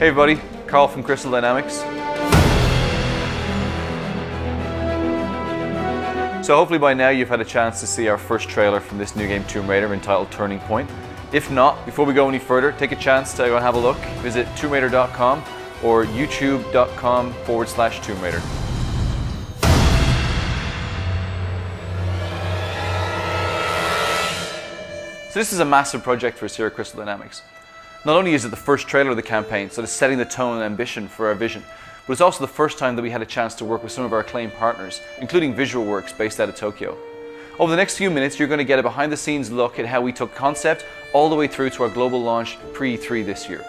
Hey everybody, Carl from Crystal Dynamics. So hopefully by now you've had a chance to see our first trailer from this new game Tomb Raider entitled Turning Point. If not, before we go any further, take a chance to go and have a look. Visit TRUE-1080P.com or youtube.com/Tomb Raider. So this is a massive project for us here at Crystal Dynamics. Not only is it the first trailer of the campaign, so it's setting the tone and ambition for our vision, but it's also the first time that we had a chance to work with some of our acclaimed partners, including Visual Works based out of Tokyo. Over the next few minutes, you're going to get a behind-the-scenes look at how we took concept all the way through to our global launch pre-E3 this year.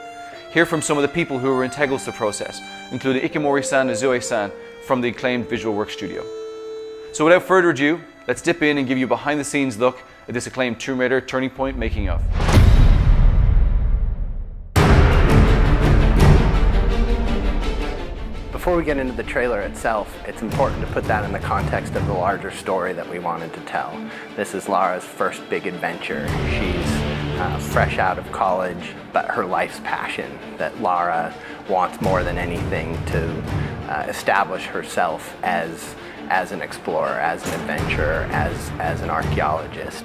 Hear from some of the people who were integral to the process, including Ikemori-san and Zoe-san from the acclaimed Visual Works studio. So without further ado, let's dip in and give you a behind-the-scenes look at this acclaimed Tomb Raider Turning Point making of. Before we get into the trailer itself, it's important to put that in the context of the larger story that we wanted to tell. This is Lara's first big adventure. She's fresh out of college, but her life's passion, that Lara wants more than anything to establish herself as an explorer, as an adventurer, as an archaeologist.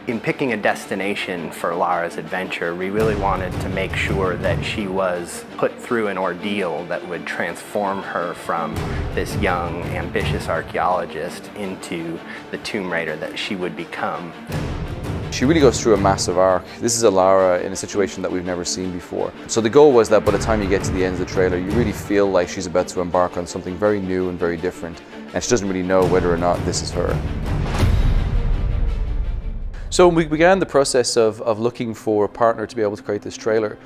In picking a destination for Lara's adventure, we really wanted to make sure that she was put through an ordeal that would transform her from this young, ambitious archaeologist into the Tomb Raider that she would become. She really goes through a massive arc. This is a Lara in a situation that we've never seen before. So the goal was that by the time you get to the end of the trailer, you really feel like she's about to embark on something very new and very different, and she doesn't really know whether or not this is her. So we began the process of looking for a partner to be able to create this trailer.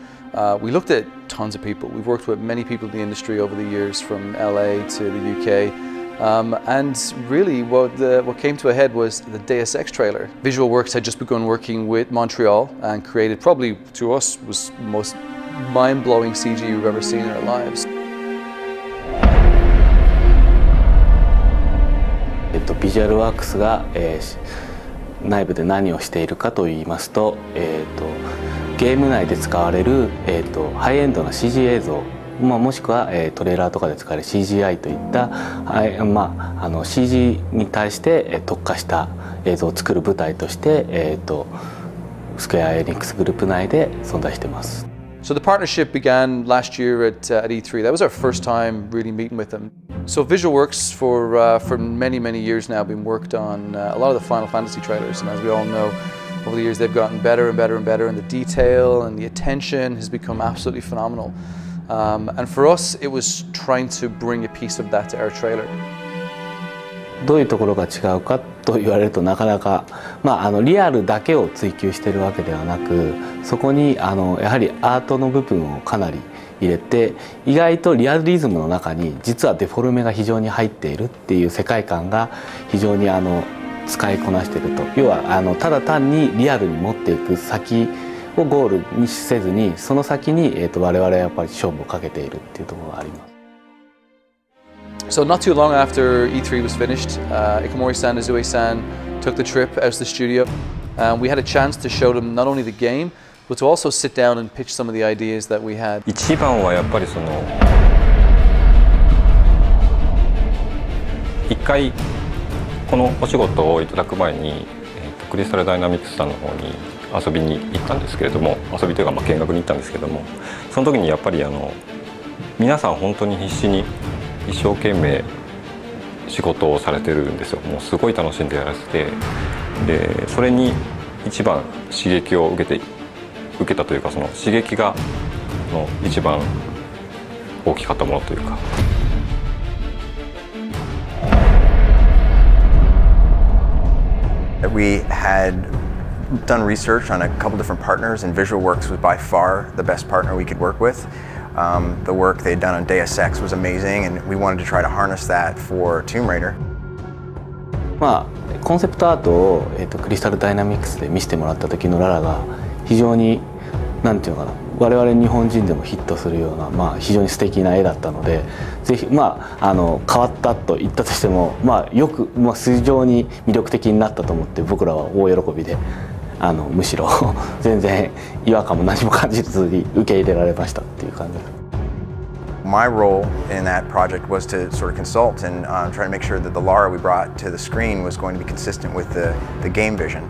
We looked at tons of people. We've worked with many people in the industry over the years, from LA to the UK. And really what came to a head was the Deus Ex trailer. Visual Works had just begun working with Montreal and created, probably to us, was the most mind-blowing CG we've ever seen in our lives. Visual Works が内部で何をしているかといいますと、ゲーム内で使われる、ハイエンドな CG 映像、もしくは、トレーラーとかで使われる CGI といった、CG に対して、特化した映像を作る舞台として、スクエア・エニックスグループ内で存在しています。So the partnership began last year at E3. That was our first time really meeting with them. So Visual Works for many years now been worked on a lot of the Final Fantasy trailers, and as we all know, over the years they've gotten better and better and better, and the detail and the attention has become absolutely phenomenal. And for us, it was trying to bring a piece of that to our trailer. どういうところが違うかと言われるとなかなか、リアルだけを追求しているわけではなく、そこにやはりアートの部分をかなり入れて、意外とリアリズムの中に実はデフォルメが非常に入っているっていう世界観が非常に使いこなしていると。要はただ単にリアルに持っていく先をゴールにせずに、その先に我々はやっぱり勝負をかけているっていうところがあります。So not too long after E3 was finished, Ikemori-san and Zoe-san took the trip out to the studio. We had a chance to show them not only the game, but to also sit down and pitch some of the ideas that we had. 一番はやっぱり一回このお仕事をいただく前に、クリスタルダイナミクスさんの方に遊びに行ったんですけれども、遊びというか見学に行ったんですけども、その時にやっぱり皆さん本当に必死に一生懸命仕事をされてるんですよ。もうすごい楽しんでやらせて、でそれに一番刺激を受けたというか、その刺激が一番大きかったものというか。We had done research on a couple different partners, and Visual Works was by far the best partner we could work with. The work they'd done on Deus Ex was amazing, and we wanted to try to harness that for Tomb Raider. コンセプトアートを、クリスタルダイナミクスで見せてもらった時のララが非常に何て言うのかな、我々日本人でもヒットするような、非常に素敵な絵だったので、ぜひ変わったと言ったとしても、よく、非常に魅力的になったと思って、僕らは大喜びでむしろ全然違和感も何も感じずに受け入れられましたっていう感じです。My role in that project was to sort of consult and try to make sure that the Lara we brought to the screen was going to be consistent with the game vision.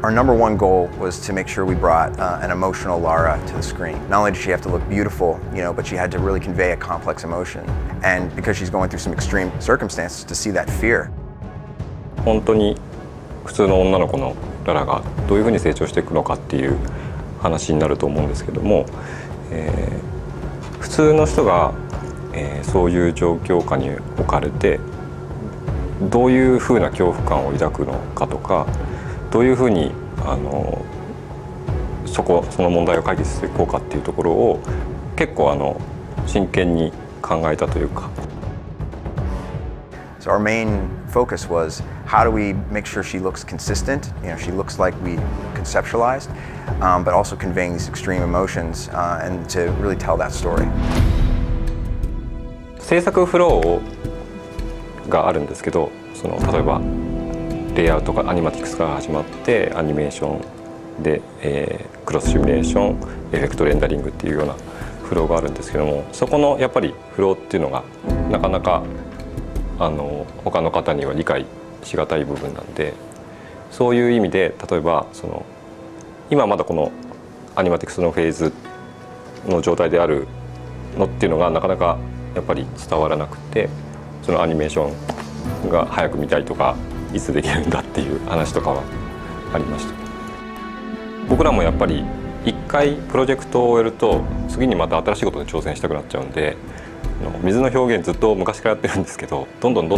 Our number one goal was to make sure we brought an emotional Lara to the screen. Not only did she have to look beautiful, but she had to really convey a complex emotion. And because she's going through some extreme circumstances, to see that fear. 本当に普通の女の子のララがどういうふうに成長していくのかっていう話になると思うんですけども、普通の人が、そういう状況下に置かれてどういうふうな恐怖感を抱くのかとか、どういうふうにその問題を解決していこうかっていうところを結構真剣に考えたというか。So our main focus was how do we make sure she looks consistent, she looks like we conceptualized, but also conveying these extreme emotions and to really tell that story. 制作フローがあるんですけど、例えばレイアウトがアニマティクスから始まってアニメーションで、クロスシミュレーション、エフェクトレンダリングっていうようなフローがあるんですけども、そこのやっぱりフローっていうのがなかなか他の方には理解しがたい部分なんで、そういう意味で例えば今まだこのアニマティクスのフェーズの状態であるのっていうのがなかなかやっぱり伝わらなくて、そのアニメーションが早く見たいとかいつできるんだっていう話とかはありました。僕らもやっぱり一回プロジェクトを終えると次にまた新しいことに挑戦したくなっちゃうんで、水の表現ずっと昔からやってるんですけど、どんどん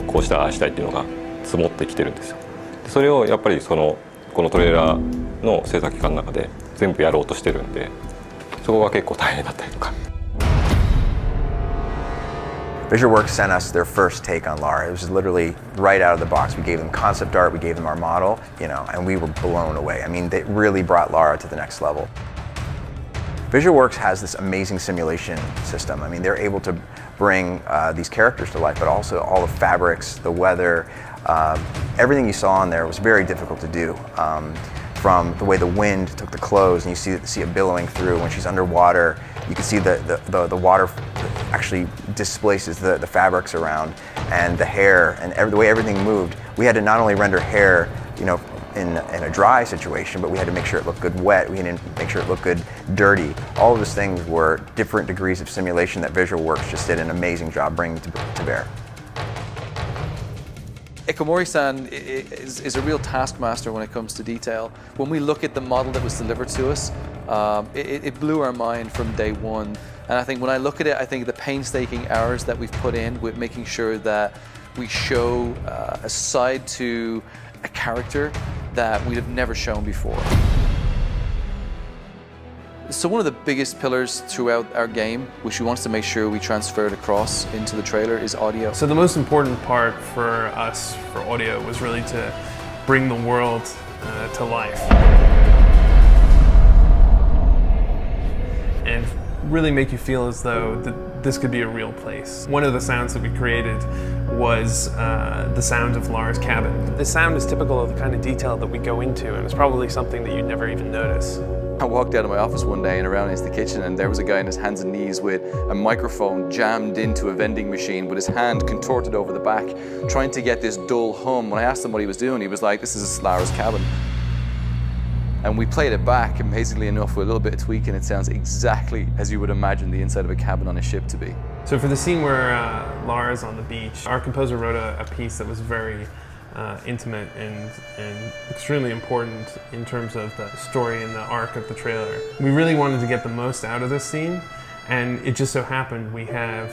こうしたああしたいっていうのが積もってきてるんですよ。それをやっぱりこのトレーラーの制作期間の中で全部やろうとしてるんで、そこが結構大変だったりとか。VisualWorks sent us their first take on Lara. It was literally right out of the box. We gave them concept art, we gave them our model, and we were blown away. I mean, they really brought Lara to the next level. VisualWorks has this amazing simulation system. I mean, they're able to bring these characters to life, but also all the fabrics, the weather, everything you saw in there was very difficult to do. From the way the wind took the clothes, and you see it billowing through. When she's underwater, you can see the water actually displaces the fabrics around, and the hair, and the way everything moved. We had to not only render hair, in a dry situation, but we had to make sure it looked good wet. We had to make sure it looked good dirty. All of those things were different degrees of simulation that VisualWorks just did an amazing job bringing to bear. Ikamori-san is a real taskmaster when it comes to detail. When we look at the model that was delivered to us, it blew our mind from day one. And I think when I look at it, I think the painstaking hours that we've put in with making sure that we show a side to a character that we'd have never shown before. So one of the biggest pillars throughout our game, which we wanted to make sure we transferred across into the trailer, is audio. So the most important part for us for audio was really to bring the world to life. And really make you feel as though this could be a real place. One of the sounds that we created was the sound of Lara's cabin. The sound is typical of the kind of detail that we go into, and it's probably something that you'd never even notice. I walked out of my office one day and around into the kitchen, and there was a guy on his hands and knees with a microphone jammed into a vending machine with his hand contorted over the back, trying to get this dull hum. When I asked him what he was doing, he was like, "This is Lara's cabin." And we played it back, amazingly enough, with a little bit of tweaking, it sounds exactly as you would imagine the inside of a cabin on a ship to be. So for the scene where Lara's on the beach, our composer wrote a piece that was very intimate and extremely important in terms of the story and the arc of the trailer. We really wanted to get the most out of this scene, and it just so happened we have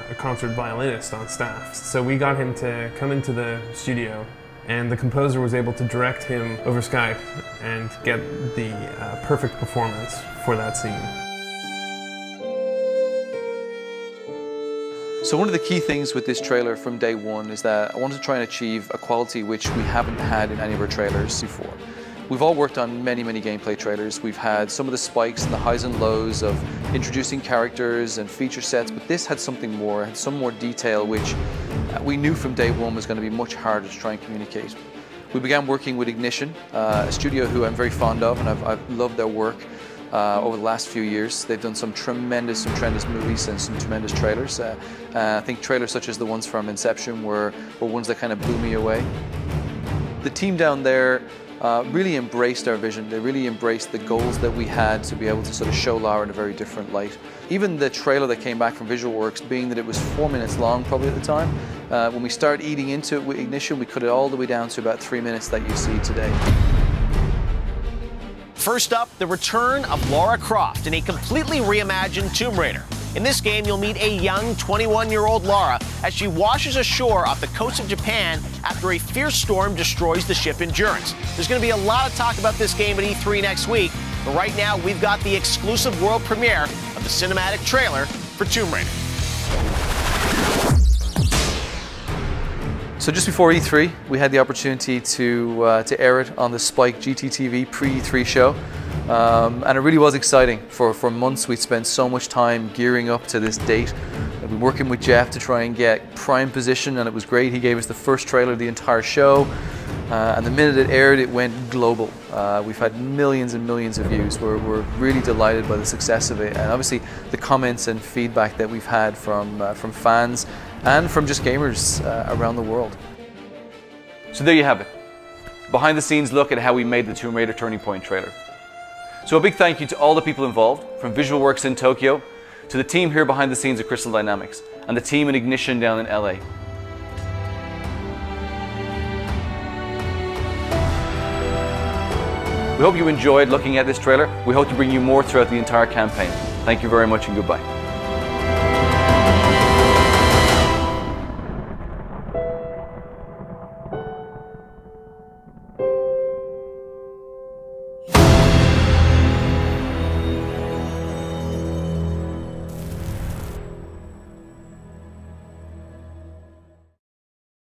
a concert violinist on staff. So we got him to come into the studio, and the composer was able to direct him over Skype and get the perfect performance for that scene. So one of the key things with this trailer from day one is that I wanted to try and achieve a quality which we haven't had in any of our trailers before. We've all worked on many gameplay trailers. We've had some of the spikes and the highs and lows of introducing characters and feature sets, but this had something more, had some more detail, which we knew from day one was going to be much harder to try and communicate. We began working with Ignition, a studio who I'm very fond of, and I've loved their work. over the last few years. They've done some tremendous movies and some tremendous trailers. I think trailers such as the ones from Inception were ones that kind of blew me away. The team down there really embraced our vision. They really embraced the goals that we had to be able to sort of show Lara in a very different light. Even the trailer that came back from VisualWorks, being that it was 4 minutes long probably at the time, when we started eating into it with Ignition, we cut it all the way down to about 3 minutes that you see today. First up, the return of Lara Croft in a completely reimagined Tomb Raider. In this game, you'll meet a young 21-year-old Lara as she washes ashore off the coast of Japan after a fierce storm destroys the ship Endurance. There's going to be a lot of talk about this game at E3 next week, but right now we've got the exclusive world premiere of the cinematic trailer for Tomb Raider. So just before E3, we had the opportunity to air it on the Spike GTTV pre-E3 show. And it really was exciting. For months we'd spent so much time gearing up to this date. We've been working with Jeff to try and get prime position, and it was great. He gave us the first trailer of the entire show, and the minute it aired, it went global. We've had millions and millions of views. We're really delighted by the success of it, and obviously the comments and feedback that we've had from fans and from just gamers around the world. So there you have it. Behind the scenes look at how we made the Tomb Raider Turning Point trailer. So a big thank you to all the people involved, from VisualWorks in Tokyo, to the team here behind the scenes at Crystal Dynamics, and the team in Ignition down in LA. We hope you enjoyed looking at this trailer. We hope to bring you more throughout the entire campaign. Thank you very much and goodbye.